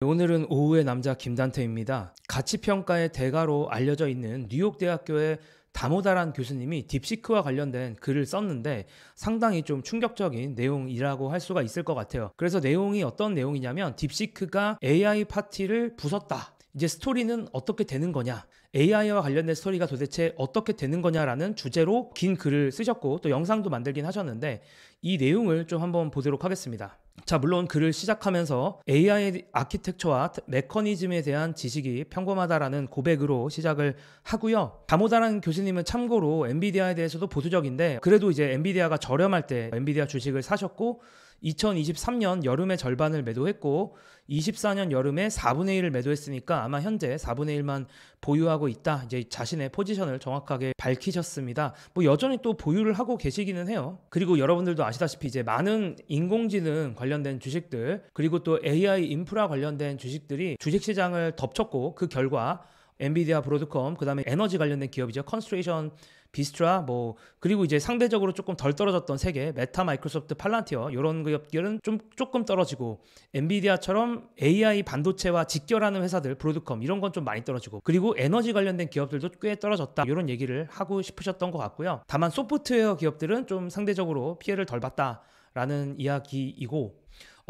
오늘은 오후의 남자 김단태입니다. 가치평가의 대가로 알려져 있는 뉴욕대학교의 다모다란 교수님이 딥시크와 관련된 글을 썼는데 상당히 좀 충격적인 내용이라고 할 수가 있을 것 같아요. 그래서 내용이 어떤 내용이냐면 딥시크가 AI 파티를 부쉈다. 이제 스토리는 어떻게 되는 거냐, AI와 관련된 스토리가 도대체 어떻게 되는 거냐라는 주제로 긴 글을 쓰셨고 또 영상도 만들긴 하셨는데 이 내용을 좀 한번 보도록 하겠습니다. 자, 물론 글을 시작하면서 AI 아키텍처와 메커니즘에 대한 지식이 평범하다라는 고백으로 시작을 하고요. 다모다라는 교수님은 참고로 엔비디아에 대해서도 보수적인데 그래도 이제 엔비디아가 저렴할 때 엔비디아 주식을 사셨고 2023년 여름에 절반을 매도했고 24년 여름에 4분의 1을 매도했으니까 아마 현재 4분의 1만 보유하고 있다. 이제 자신의 포지션을 정확하게 밝히셨습니다. 뭐 여전히 또 보유를 하고 계시기는 해요. 그리고 여러분들도 아시다시피 이제 많은 인공지능 관련된 주식들 그리고 또 AI 인프라 관련된 주식들이 주식시장을 덮쳤고 그 결과 엔비디아, 브로드컴, 그 다음에 에너지 관련된 기업이죠. 컨스트레이션, 비스트라, 뭐 그리고 이제 상대적으로 조금 덜 떨어졌던 세 개, 메타, 마이크로소프트, 팔란티어 이런 기업들은 조금 떨어지고 엔비디아처럼 AI 반도체와 직결하는 회사들, 브로드컴 이런 건 좀 많이 떨어지고 그리고 에너지 관련된 기업들도 꽤 떨어졌다. 이런 얘기를 하고 싶으셨던 것 같고요. 다만 소프트웨어 기업들은 좀 상대적으로 피해를 덜 봤다라는 이야기이고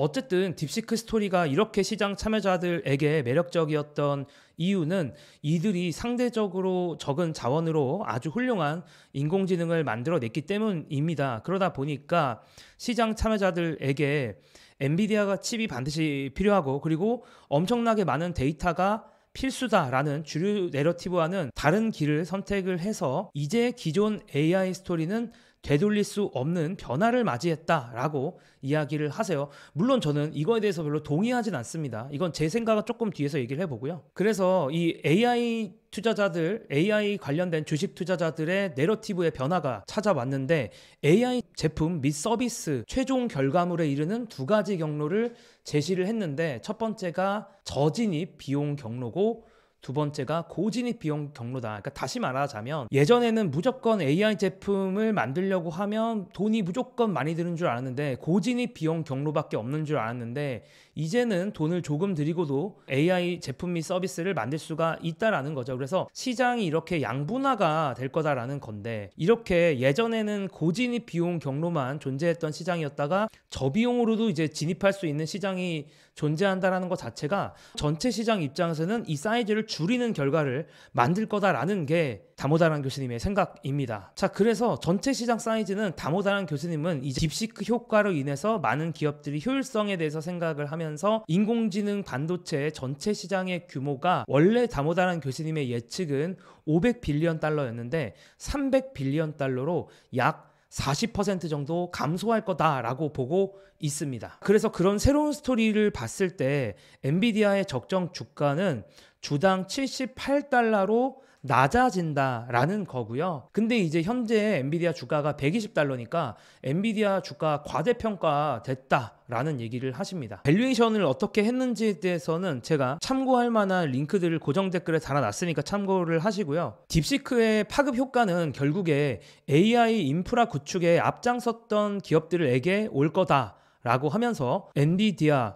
어쨌든 딥시크 스토리가 이렇게 시장 참여자들에게 매력적이었던 이유는 이들이 상대적으로 적은 자원으로 아주 훌륭한 인공지능을 만들어냈기 때문입니다. 그러다 보니까 시장 참여자들에게 엔비디아가 칩이 반드시 필요하고 그리고 엄청나게 많은 데이터가 필수다라는 주류 내러티브와는 다른 길을 선택을 해서 이제 기존 AI 스토리는 되돌릴 수 없는 변화를 맞이했다라고 이야기를 하세요. 물론 저는 이거에 대해서 별로 동의하진 않습니다. 이건 제 생각은 조금 뒤에서 얘기를 해보고요. 그래서 이 AI 투자자들, AI 관련된 주식 투자자들의 내러티브의 변화가 찾아왔는데 AI 제품 및 서비스 최종 결과물에 이르는 두 가지 경로를 제시를 했는데 첫 번째가 저진입 비용 경로고 두 번째가 고진입 비용 경로다. 그러니까 다시 말하자면 예전에는 무조건 AI 제품을 만들려고 하면 돈이 무조건 많이 드는 줄 알았는데 고진입 비용 경로밖에 없는 줄 알았는데 이제는 돈을 조금 들이고도 AI 제품 및 서비스를 만들 수가 있다라는 거죠. 그래서 시장이 이렇게 양분화가 될 거다라는 건데 이렇게 예전에는 고진입 비용 경로만 존재했던 시장이었다가 저비용으로도 이제 진입할 수 있는 시장이 존재한다라는 것 자체가 전체 시장 입장에서는 이 사이즈를 줄이는 결과를 만들 거다라는 게 다모다란 교수님의 생각입니다. 자, 그래서 전체 시장 사이즈는 다모다란 교수님은 이 딥시크 효과로 인해서 많은 기업들이 효율성에 대해서 생각을 하면서 인공지능 반도체 전체 시장의 규모가 원래 다모다란 교수님의 예측은 500빌리언 달러였는데 300빌리언 달러로 약 40% 정도 감소할 거다라고 보고 있습니다. 그래서 그런 새로운 스토리를 봤을 때 엔비디아의 적정 주가는 주당 78달러로 낮아진다라는 거고요. 근데 이제 현재 엔비디아 주가가 120달러니까 엔비디아 주가 과대평가 됐다라는 얘기를 하십니다. 밸류에이션을 어떻게 했는지에 대해서는 제가 참고할 만한 링크들을 고정 댓글에 달아놨으니까 참고를 하시고요. 딥시크의 파급 효과는 결국에 AI 인프라 구축에 앞장섰던 기업들에게 올 거다라고 하면서 엔비디아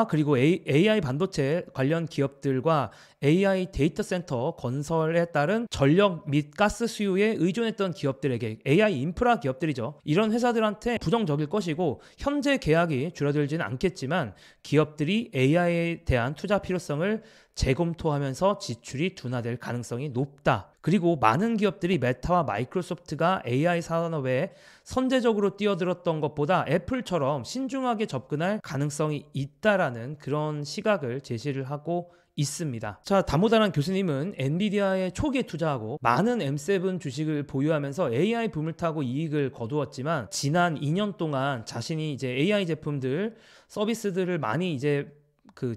그리고 AI 반도체 관련 기업들과 AI 데이터 센터 건설에 따른 전력 및 가스 수요에 의존했던 기업들에게 AI 인프라 기업들이죠. 이런 회사들한테 부정적일 것이고 현재 계약이 줄어들지는 않겠지만 기업들이 AI에 대한 투자 필요성을 재검토하면서 지출이 둔화될 가능성이 높다. 그리고 많은 기업들이 메타와 마이크로소프트가 AI 산업에 선제적으로 뛰어들었던 것보다 애플처럼 신중하게 접근할 가능성이 있다라는 그런 시각을 제시를 하고 있습니다. 자, 다모다란 교수님은 엔비디아에 초기에 투자하고 많은 M7 주식을 보유하면서 AI 붐을 타고 이익을 거두었지만 지난 2년 동안 자신이 이제 AI 제품들, 서비스들을 많이 이제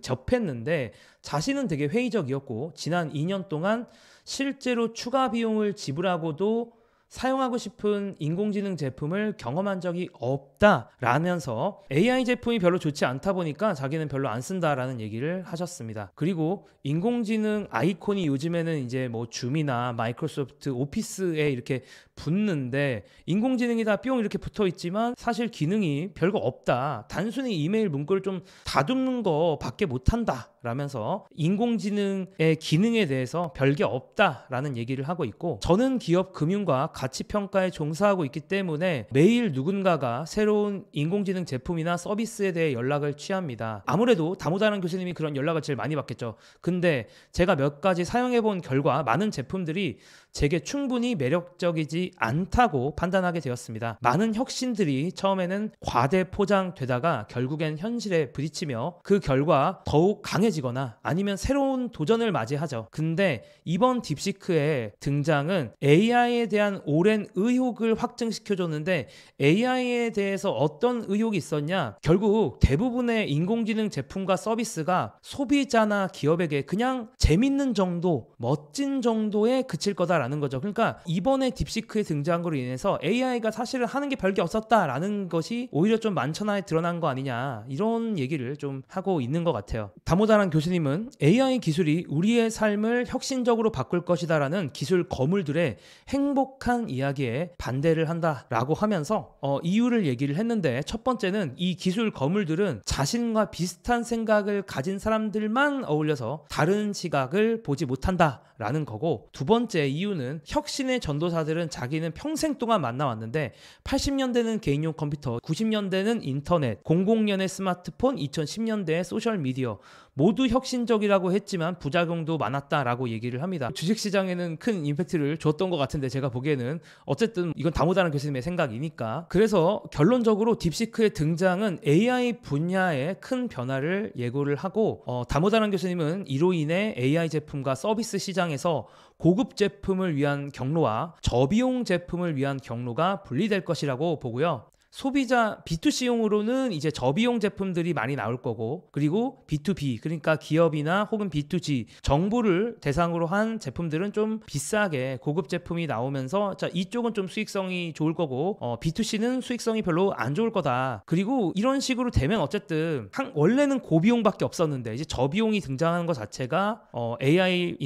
접했는데 자신은 되게 회의적이었고 지난 2년 동안 실제로 추가 비용을 지불하고도 사용하고 싶은 인공지능 제품을 경험한 적이 없다라면서 AI 제품이 별로 좋지 않다 보니까 자기는 별로 안 쓴다라는 얘기를 하셨습니다. 그리고 인공지능 아이콘이 요즘에는 이제 뭐 줌이나 마이크로소프트 오피스에 이렇게 붙는데 인공지능이 다 뿅 이렇게 붙어 있지만 사실 기능이 별거 없다. 단순히 이메일 문구를 좀 다듬는 거 밖에 못한다 라면서 인공지능의 기능에 대해서 별게 없다라는 얘기를 하고 있고, 저는 기업 금융과 가치평가에 종사하고 있기 때문에 매일 누군가가 새로운 인공지능 제품이나 서비스에 대해 연락을 취합니다. 아무래도 다모다란 교수님이 그런 연락을 제일 많이 받겠죠. 근데 제가 몇 가지 사용해 본 결과 많은 제품들이 제게 충분히 매력적이지 않다고 판단하게 되었습니다. 많은 혁신들이 처음에는 과대 포장되다가 결국엔 현실에 부딪히며 그 결과 더욱 강해지거나 아니면 새로운 도전을 맞이하죠. 근데 이번 딥시크의 등장은 AI에 대한 오랜 의혹을 확증시켜줬는데, AI에 대해서 어떤 의혹이 있었냐? 결국 대부분의 인공지능 제품과 서비스가 소비자나 기업에게 그냥 재밌는 정도, 멋진 정도에 그칠 거다라는 거죠. 그러니까 이번에 딥시크에 등장한 거로 인해서 AI가 사실은 하는 게 별게 없었다라는 것이 오히려 좀 만천하에 드러난 거 아니냐, 이런 얘기를 좀 하고 있는 것 같아요. 다모다란 교수님은 AI 기술이 우리의 삶을 혁신적으로 바꿀 것이다라는 기술 거물들의 행복한 이야기에 반대를 한다라고 하면서 이유를 얘기를 했는데, 첫 번째는 이 기술 거물들은 자신과 비슷한 생각을 가진 사람들만 어울려서 다른 시각을 보지 못한다라는 거고, 두 번째 이유는 혁신의 전도사들은 자기는 평생 동안 만나왔는데 80년대는 개인용 컴퓨터, 90년대는 인터넷, 00년에 스마트폰, 2010년대에 소셜미디어, 모두 혁신적이라고 했지만 부작용도 많았다라고 얘기를 합니다. 주식시장에는 큰 임팩트를 줬던 것 같은데 제가 보기에는 어쨌든 이건 다모다란 교수님의 생각이니까. 그래서 결론적으로 딥시크의 등장은 AI 분야에 큰 변화를 예고를 하고, 다모다란 교수님은 이로 인해 AI 제품과 서비스 시장에서 고급 제품을 위한 경로와 저비용 제품을 위한 경로가 분리될 것이라고 보고요. 소비자 B2C용으로는 이제 저비용 제품들이 많이 나올 거고, 그리고 B2B, 그러니까 기업이나 혹은 B2G, 정부를 대상으로 한 제품들은 좀 비싸게 고급 제품이 나오면서, 자, 이쪽은 좀 수익성이 좋을 거고 B2C는 수익성이 별로 안 좋을 거다. 그리고 이런 식으로 되면 어쨌든 원래는 고비용밖에 없었는데 이제 저비용이 등장하는 것 자체가 AI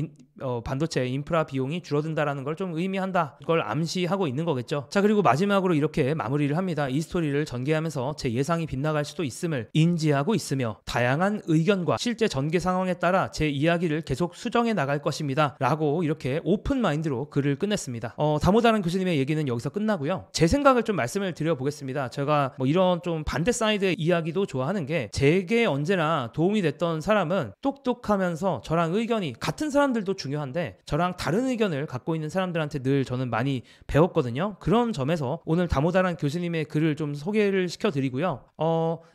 반도체 인프라 비용이 줄어든다라는 걸 좀 의미한다, 이걸 암시하고 있는 거겠죠. 자, 그리고 마지막으로 이렇게 마무리를 합니다. 이 스토리를 전개하면서 제 예상이 빗나갈 수도 있음을 인지하고 있으며 다양한 의견과 실제 전개 상황에 따라 제 이야기를 계속 수정해 나갈 것입니다 라고 이렇게 오픈 마인드로 글을 끝냈습니다. 다모다란 교수님의 얘기는 여기서 끝나고요. 제 생각을 좀 말씀을 드려보겠습니다. 제가 뭐 이런 좀 반대 사이드의 이야기도 좋아하는 게, 제게 언제나 도움이 됐던 사람은 똑똑하면서 저랑 의견이 같은 사람들도 중요한데 저랑 다른 의견을 갖고 있는 사람들한테 늘 저는 많이 배웠거든요. 그런 점에서 오늘 다모다란 교수님의 글을 좀 소개를 시켜드리고요.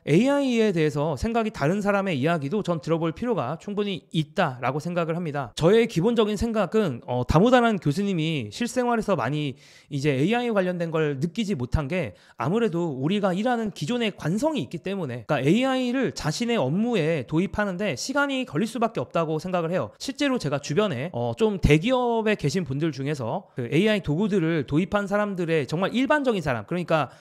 AI에 대해서 생각이 다른 사람의 이야기도 전 들어볼 필요가 충분히 있다라고 생각을 합니다. 저의 기본적인 생각은 다모다란 교수님이 실생활에서 많이 이제 AI 관련된 걸 느끼지 못한 게, 아무래도 우리가 일하는 기존의 관성이 있기 때문에, 그러니까 AI를 자신의 업무에 도입하는데 시간이 걸릴 수밖에 없다고 생각을 해요. 실제로 제가 주변에 좀 대기업에 계신 분들 중에서 그 AI 도구들을 도입한 사람들의 정말 일반적인 사람, 그러니까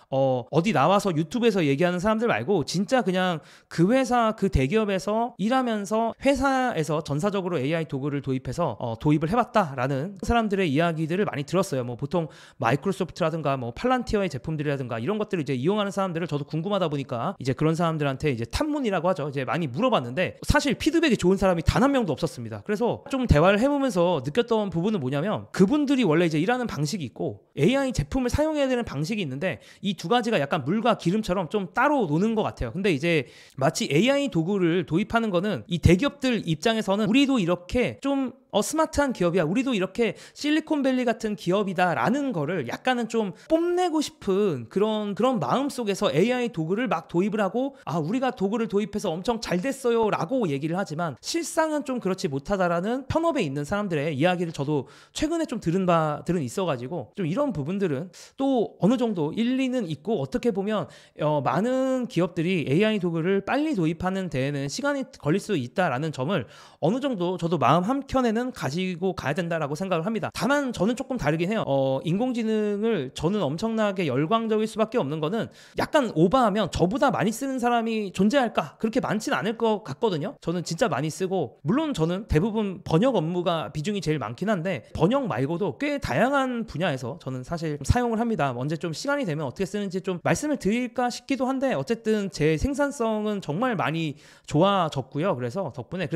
어디 나와서 유튜브에서 얘기하는 사람들 말고 진짜 그냥 그 회사 그 대기업에서 일하면서 회사에서 전사적으로 AI 도구를 도입해서 도입을 해봤다라는 사람들의 이야기들을 많이 들었어요. 뭐 보통 마이크로소프트라든가 뭐 팔란티어의 제품들이라든가 이런 것들을 이제 이용하는 사람들을 저도 궁금하다 보니까 이제 그런 사람들한테 이제 탐문이라고 하죠. 이제 많이 물어봤는데 사실 피드백이 좋은 사람이 단 한 명도 없었습니다. 그래서 좀 대화를 해보면서 느꼈던 부분은 뭐냐면, 그분들이 원래 이제 일하는 방식이 있고 AI 제품을 사용해야 되는 방식이 있는데 이 두 가지가 약간 물과 기름처럼 좀 따로 노는 것 같아요. 근데 이제 마치 AI 도구를 도입하는 거는 이 대기업들 입장에서는 우리도 이렇게 좀 스마트한 기업이야, 우리도 이렇게 실리콘밸리 같은 기업이다 라는 거를 약간은 좀 뽐내고 싶은 그런 마음 속에서 AI 도구를 막 도입을 하고, 우리가 도구를 도입해서 엄청 잘 됐어요 라고 얘기를 하지만 실상은 좀 그렇지 못하다라는 현업에 있는 사람들의 이야기를 저도 최근에 좀 들은 바들은 있어가지고, 좀 이런 부분들은 또 어느 정도 일리는 있고, 어떻게 보면 많은 기업들이 AI 도구를 빨리 도입하는 데에는 시간이 걸릴 수 있다라는 점을 어느 정도 저도 마음 한켠에는 방향은 가지고 가야 된다라고 생각을 합니다. 다만 저는 조금 다르긴 해요. 인공지능을 저는 엄청나게 열광적일 수밖에 없는 거는 약간 오버하면 저보다 많이 쓰는 사람이 존재할까? 그렇게 많지는 않을 것 같거든요. 저는 진짜 많이 쓰고, 물론 저는 대부분 번역 업무가 비중이 제일 많긴 한데 번역 말고도 꽤 다양한 분야에서 저는 사실 사용을 합니다. 언제 좀 시간이 되면 어떻게 쓰는지 좀 말씀을 드릴까 싶기도 한데 어쨌든 제 생산성은 정말 많이 좋아졌고요. 그래서 덕분에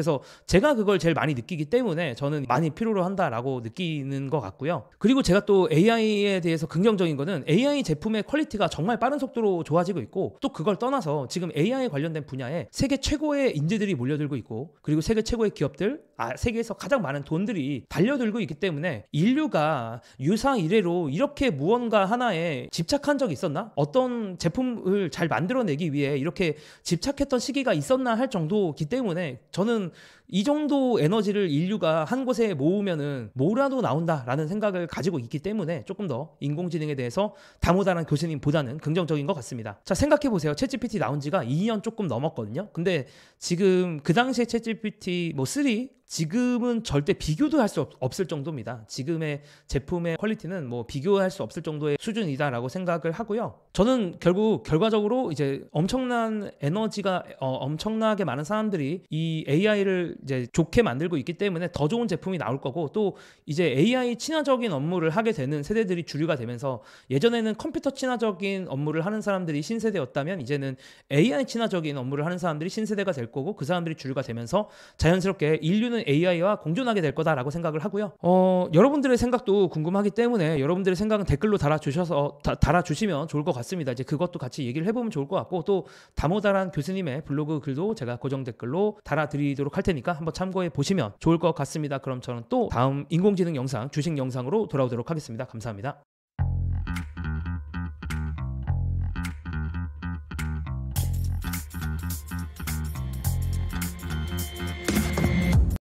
제가 그걸 제일 많이 느끼기 때문에 저는 많이 필요로 한다라고 느끼는 것 같고요. 그리고 제가 또 AI에 대해서 긍정적인 거는 AI 제품의 퀄리티가 정말 빠른 속도로 좋아지고 있고, 또 그걸 떠나서 지금 AI 관련된 분야에 세계 최고의 인재들이 몰려들고 있고, 그리고 세계 최고의 기업들, 세계에서 가장 많은 돈들이 달려들고 있기 때문에 인류가 유사 이래로 이렇게 무언가 하나에 집착한 적이 있었나? 어떤 제품을 잘 만들어내기 위해 이렇게 집착했던 시기가 있었나 할 정도이기 때문에 저는 이 정도 에너지를 인류가 한 곳에 모으면은 뭐라도 나온다라는 생각을 가지고 있기 때문에 조금 더 인공지능에 대해서 다모다란 교수님보다는 긍정적인 것 같습니다. 자, 생각해보세요. 챗GPT 나온 지가 2년 조금 넘었거든요. 근데 지금 그 당시에 챗GPT 3 지금은 절대 비교도 할 수 없을 정도입니다. 지금의 제품의 퀄리티는 비교할 수 없을 정도의 수준이다라고 생각을 하고요. 저는 결국 결과적으로 이제 엄청난 에너지가 엄청나게 많은 사람들이 이 AI를 이제 좋게 만들고 있기 때문에 더 좋은 제품이 나올 거고, 또 이제 AI 친화적인 업무를 하게 되는 세대들이 주류가 되면서, 예전에는 컴퓨터 친화적인 업무를 하는 사람들이 신세대였다면 이제는 AI 친화적인 업무를 하는 사람들이 신세대가 될 거고, 그 사람들이 주류가 되면서 자연스럽게 인류는 AI와 공존하게 될 거다라고 생각을 하고요. 여러분들의 생각도 궁금하기 때문에 여러분들의 생각은 댓글로 달아주시면 좋을 것 같습니다. 이제 그것도 같이 얘기를 해보면 좋을 것 같고, 또 다모다란 교수님의 블로그 글도 제가 고정 댓글로 달아드리도록 할 테니까 한번 참고해 보시면 좋을 것 같습니다. 그럼 저는 또 다음 인공지능 영상, 주식 영상으로 돌아오도록 하겠습니다. 감사합니다.